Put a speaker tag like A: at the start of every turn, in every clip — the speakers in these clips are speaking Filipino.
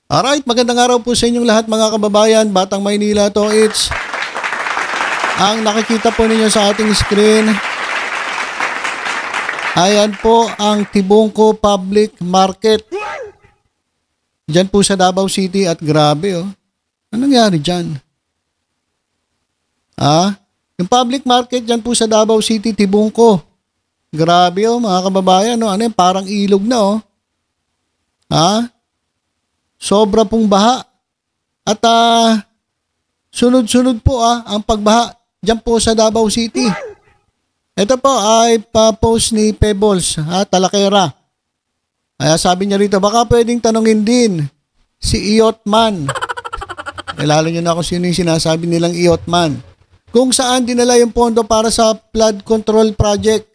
A: Alright, magandang araw po sa inyong lahat mga kababayan. Batang Maynila to, it's ang nakikita po ninyo sa ating screen. Ayan po ang Tibungco Public Market. Diyan po sa Davao City at grabe oh. Anong nangyari dyan? Yung public market dyan po sa Davao City, Tibungco. Grabe oh mga kababayan. Oh. Ano yan? Parang ilog na oh. Sobra pong baha. At sunod-sunod po ang pagbaha dyan po sa Davao City. Ito po ay pa-post ni Pebbles, Talakera. Kaya sabi niya rito, baka pwedeng tanongin din si Iotman. Lalo niyo na kung sino yung sinasabi nilang Iotman. Kung saan dinala yung pondo para sa flood control project.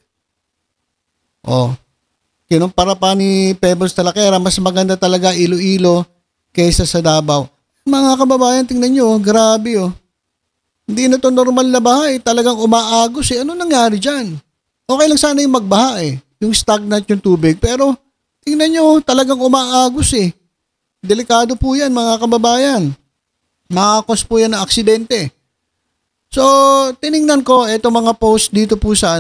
A: Kinumpara pa ni Pebbles Talakera, mas maganda talaga Iloilo kaysa sa Davao. Mga kababayan, tingnan nyo, grabe oh. Hindi na to normal na baha talagang umaagos Ano nangyari dyan? Okay lang sana yung magbaha yung stagnant yung tubig, pero tingnan nyo, talagang umaagos Delikado po yan mga kababayan. Makakos po yan na aksidente. So, tiningnan ko itong mga post dito po sa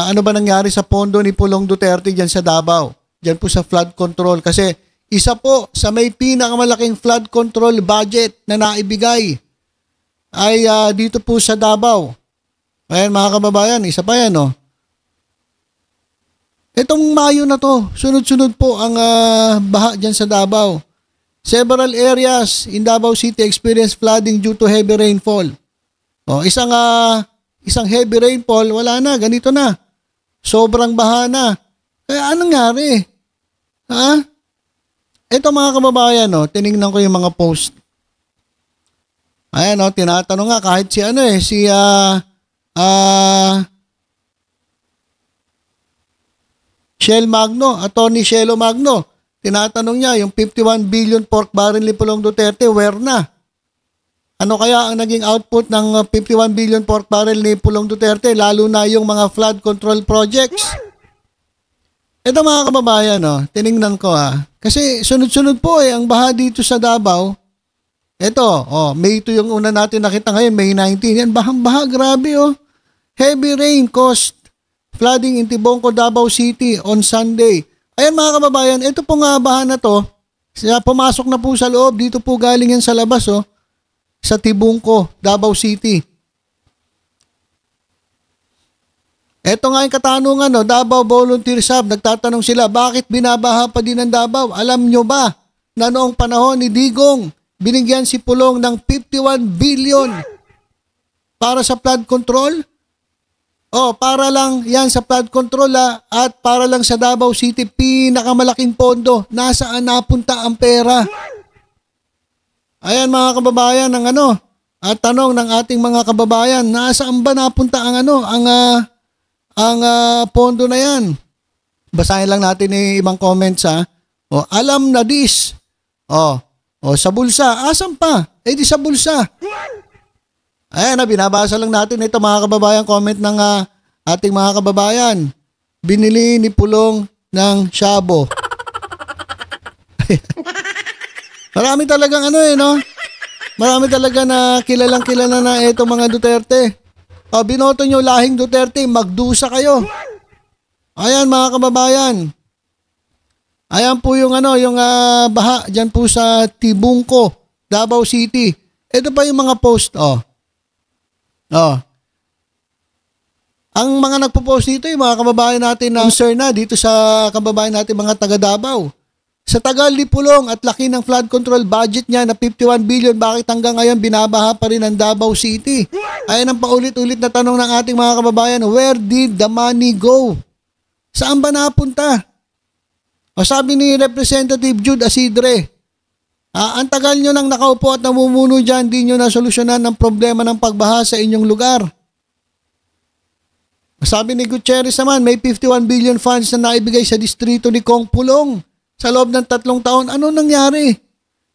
A: ano ba nangyari sa pondo ni Pulong Duterte dyan sa Davao. Dyan po sa flood control. Kasi isa po sa may pinakamalaking flood control budget na naibigay ay dito po sa Davao. Ayan mga kababayan, isa pa yan Itong Mayo na to, sunod-sunod po ang baha dyan sa Davao. Several areas in Davao City experience flooding due to heavy rainfall. Isang heavy rainfall, wala na, ganito na. Sobrang baha na. Kaya anong nangyari? Ito mga kababayan, tinignan ko yung mga post. Ayan, tinatanong nga kahit Shell Magno, Attorney Shelo Magno, tinatanong niya yung 51 billion pork barrel ni Pulong Duterte, where na? Ano kaya ang naging output ng 51 billion pork barrel ni Pulong Duterte, lalo na yung mga flood control projects? Ito mga kababayan, tiningnan ko kasi sunod-sunod po ang baha dito sa Davao. Ito, May 2 yung una natin nakita ngayon, May 19. Yan, bahang-baha, grabe Heavy rain caused flooding in Tibungco, Davao City on Sunday. Ayan mga kababayan, ito po nga baha na to. Pumasok na po sa loob, dito po galing yan sa labas sa Tibungco, Davao City. Ito nga yung katanungan, Davao Volunteers Hub, nagtatanong sila, bakit binabaha pa din ang Davao? Alam nyo ba na noong panahon ni Digong, binigyan si Pulong ng 51 billion para sa flood control? Para lang yan sa flood control at para lang sa Davao City, pinakamalaking pondo. Nasaan napunta ang pera? Ayan mga kababayan, at tanong ng ating mga kababayan, nasaan ba napunta ang pondo na yan? Basahin lang natin ibang comments alam na this. Sa bulsa. Asan pa? Di sa bulsa. Ayan binabasa lang natin ito mga kababayan, comment ng ating mga kababayan. Binili ni Pulong ng Shabo. Marami talagang Marami talaga na kilalang-kilala na itong mga Duterte. Binoto nyo lahing Duterte, magdusa kayo. Ayan mga kababayan. Ayan po yung baha dyan po sa Tibungco, Davao City. Ito pa yung mga post. Ang mga nagpo-post dito yung mga kababayan natin na concern na dito sa kababayan natin mga taga Davao. Sa tagal ni Pulong at laki ng flood control budget niya na 51 billion, bakit hanggang ngayon binabaha pa rin ang Davao City? Ayan ang paulit-ulit na tanong ng ating mga kababayan, where did the money go? Saan ba napunta? Sabi ni Representative Jude Asidre, ang tagal nyo nang nakaupo at namumuno dyan, di nyo na solusyonan ang problema ng pagbaha sa inyong lugar. Sabi ni Gutierrez naman, may 51 billion funds na naibigay sa distrito ni Kong Pulong sa loob ng 3 taon. Ano nangyari?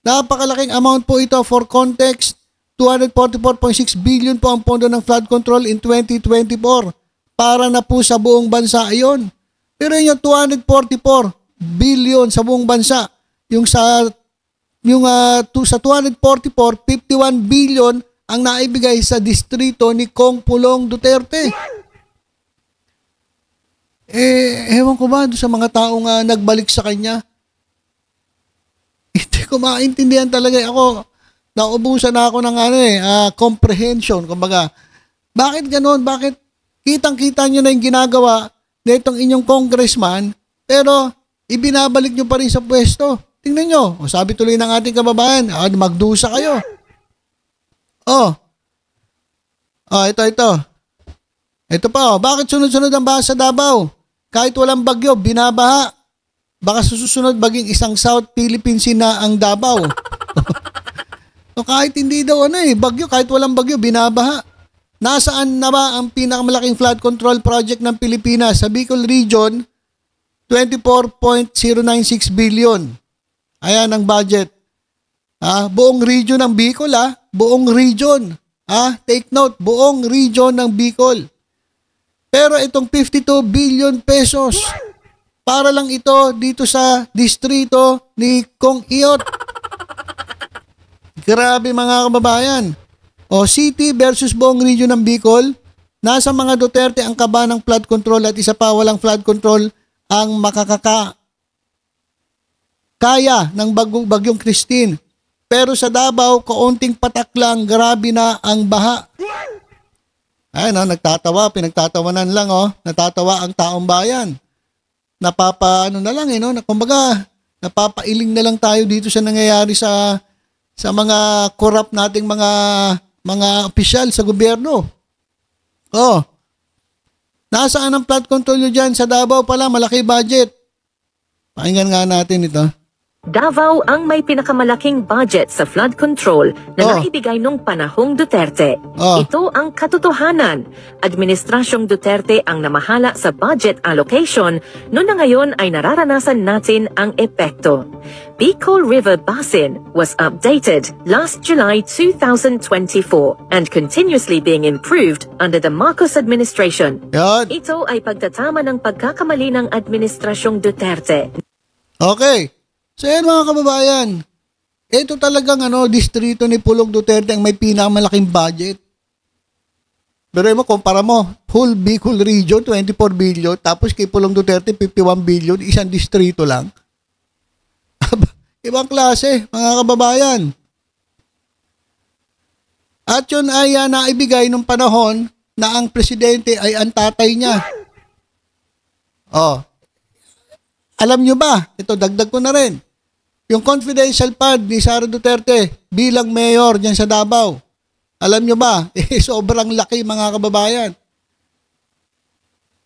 A: Napakalaking amount po ito. For context, 244.6 billion po ang pondo ng flood control in 2024. Para na po sa buong bansa ayon. Pero yung 244 billion sa buong bansa, Sa 244, 51 billion ang naibigay sa distrito ni Kong Pulong Duterte. Ewan ko ba sa mga taong nagbalik sa kanya? Hindi ko maintindihan talaga. Ako, naubusan na ako ng comprehension. Kumbaga, bakit ganon? Bakit kitang-kita nyo na yung ginagawa nitong inyong congressman, pero ibinabalik nyo pa rin sa pwesto? Tingnan nyo. Sabi tuloy ng ating kababayan, magdusa kayo. Ito. Ito pa, bakit sunod-sunod ang baha sa Davao? Kahit walang bagyo, binabaha. Baka susunod maging isang South Philippine Sea na ang Davao. Kahit hindi daw bagyo, kahit walang bagyo, binabaha. Nasaan na ba ang pinakamalaking flood control project ng Pilipinas? Sa Bicol Region, 24.096 billion. Ayan ang budget. Buong region ng Bicol, buong region. Take note, buong region ng Bicol. Pero itong 52 billion pesos, para lang ito dito sa distrito ni Kong Iyot. Grabe mga kababayan. City versus buong region ng Bicol, nasa mga Duterte ang kaba ng flood control at isa pa walang flood control ang kaya ng bagyong Christine. Pero sa Davao, kaunting patak lang, grabe na ang baha. Ayun, nagtatawa, pinagtatawanan lang, natatawa ang taong bayan. Kumbaga, napapailing na lang tayo dito sa nangyayari sa mga corrupt nating mga opisyal sa gobyerno. Nasaan ang flood control nyo dyan? Sa Davao pala, malaki budget. Pakinggan nga natin ito.
B: Davao ang may pinakamalaking budget sa flood control na naibigay nung panahong Duterte. Ito ang katotohanan. Administrasyong Duterte ang namahala sa budget allocation, noon na ngayon ay nararanasan natin ang epekto. Bicol River Basin was updated last July 2024 and continuously being improved under the Marcos administration. Ito ay pagtatama ng pagkakamali ng administrasyong Duterte.
A: Okay. So yan mga kababayan, ito talagang distrito ni Pulong Duterte ang may pinakamalaking budget. Pero kumpara mo, whole Bicol region, 24 billion, tapos kay Pulong Duterte, 51 billion, isang distrito lang. Ibang klase, mga kababayan. At yun ay naibigay nung panahon na ang presidente ay ang tatay niya. Alam nyo ba, ito dagdag ko na rin, yung confidential fund ni Sara Duterte bilang mayor dyan sa Davao, alam nyo ba, sobrang laki mga kababayan.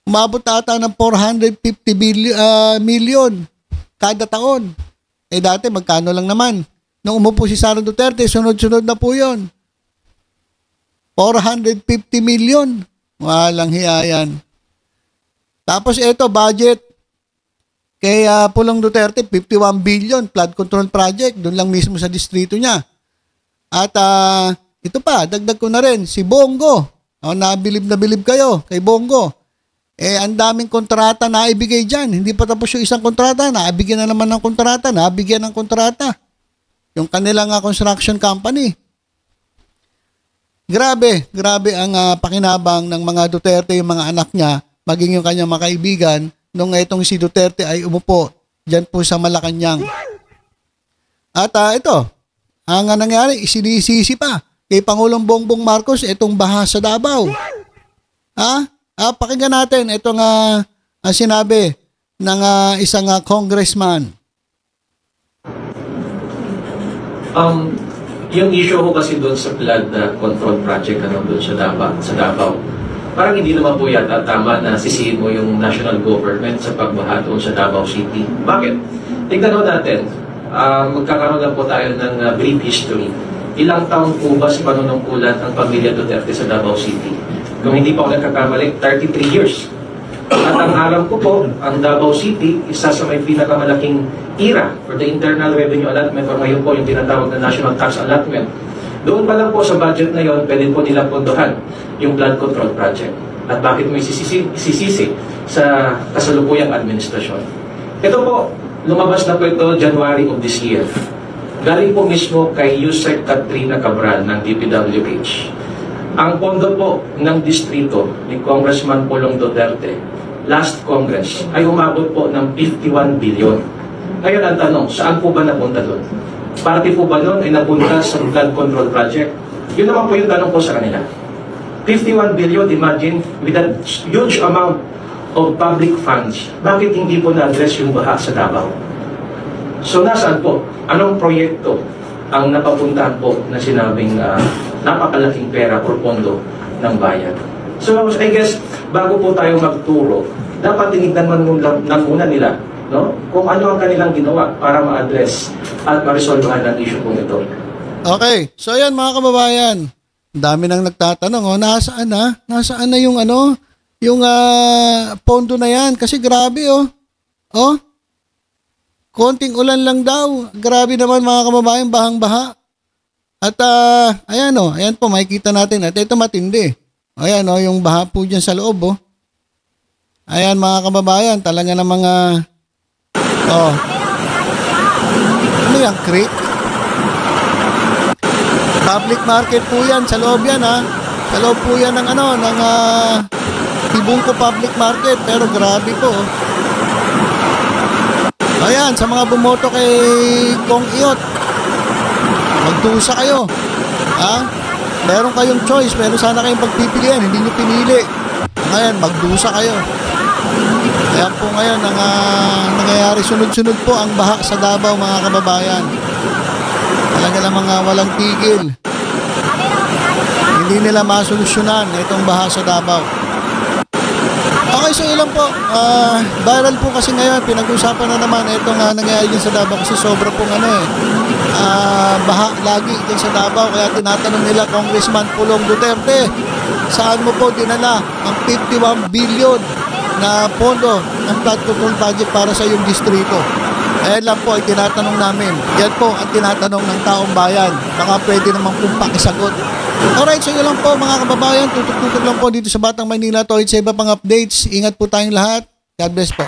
A: Umabot ata ng 450 million kada taon. Dati magkano lang naman. Nung umupo si Sara Duterte, sunod-sunod na po yun. 450 million. Walang hiya yan. Tapos ito, budget. Kay Pulong Duterte, 51 billion flood control project. Doon lang mismo sa distrito niya. At ito pa, dagdag ko na rin, si Bongo. Nabilib na bilib kayo kay Bongo. Ang daming kontrata na ibigay dyan. Hindi pa tapos yung isang kontrata, naibigyan na naman ng kontrata, nabigyan ng kontrata. Yung kanilang construction company. Grabe ang pakinabang ng mga Duterte, yung mga anak niya, maging yung kanyang mga kaibigan, nung itong si Duterte ay umupo dyan po sa Malacanang. At ito, ang nangyari, isinisisi pa kay Pangulong Bongbong Marcos itong baha sa Davao. Pakinggan natin itong sinabi ng isang congressman.
C: Yung issue ko kasi doon sa flood control project doon sa Davao, parang hindi naman po yata tama na sisihin mo yung national government sa pagbaha doon sa Davao City. Bakit? Tignan natin, magkakaroon lang po tayo ng brief history. Ilang taon po ba sa panunungkulan ang pamilya Duterte sa Davao City? Kung hindi pa ako nagkakamali, 33 years. At ang alam ko po, ang Davao City, isa sa may pinakamalaking IRA for the Internal Revenue Allotment o ngayon po yung tinatawag na National Tax Allotment. Doon pa lang po sa budget na yon, pwede po nilang pondohan yung flood control project. At bakit may isisisi sa kasalukuyang administrasyon? Ito po, Lumabas na po ito January of this year. Galing po mismo kay Yusek Katrina Cabral ng DPWH. Ang pondo po ng distrito ni Congressman Pulong Duterte last Congress ay umabot po ng 51 billion. Ngayon ang tanong, saan po ba napunta doon? Parte po ba doon ay napunta sa flood control project? Yun naman po yung tanong ko sa kanila. 51 billion, imagine, with that huge amount of public funds, bakit hindi po na-address yung baha sa Davao? So nasaan po? Anong proyekto ang napapuntahan po na sinabing napakalaking pera o pondo ng bayan? So I guess, bago po tayo magturo, dapat tinignan man muna nila, no? Kung ano ang kanilang ginawa para ma-address at ma-resolvehan ang issue po ito.
A: Okay, so yan mga kababayan. Ang dami nang nagtatanong, nasaan na? Nasaan na yung yung pondo na yan? Kasi grabe konting ulan lang daw. Grabe naman mga kababayan, bahang-baha. At ayan po, makikita natin at ito matindi. Ayan yung baha po dyan sa loob Ayan mga kababayan, talaga na mga ano yan, creek? Public market po yan, sa loob yan Sa loob po yan ng Tibungko Public Market, pero grabe po Ayan, sa mga bumoto kay Kong Iyot, magdusa kayo. Meron kayong choice, meron sana kayong pagpipilian, hindi nyo pinili. Ngayon, magdusa kayo. Kaya po ngayon, nangyayari sunod-sunod po ang baha sa Davao, mga kababayan. Talaga ng mga walang tigil. Hindi nila masolusyonan itong baha sa Davao. Okay, so ilan po. Viral po kasi ngayon, pinag-usapan na naman itong nangyayari din sa Davao kasi sobra pong baha lagi din sa Davao. Kaya tinatanong nila Congressman Pulong Duterte, saan mo po dinala ang 51 billion na pondo ng flood control project para sa iyong distrito? Ayan lang po ay tinatanong namin. Yan po ang tinatanong ng taong bayan. Baka pwede naman pong pakisagot. Alright, so yun lang po mga kababayan. Tutok-tutok lang po dito sa Batang Maynila. Toid sa iba pang updates. Ingat po tayong lahat. God bless po.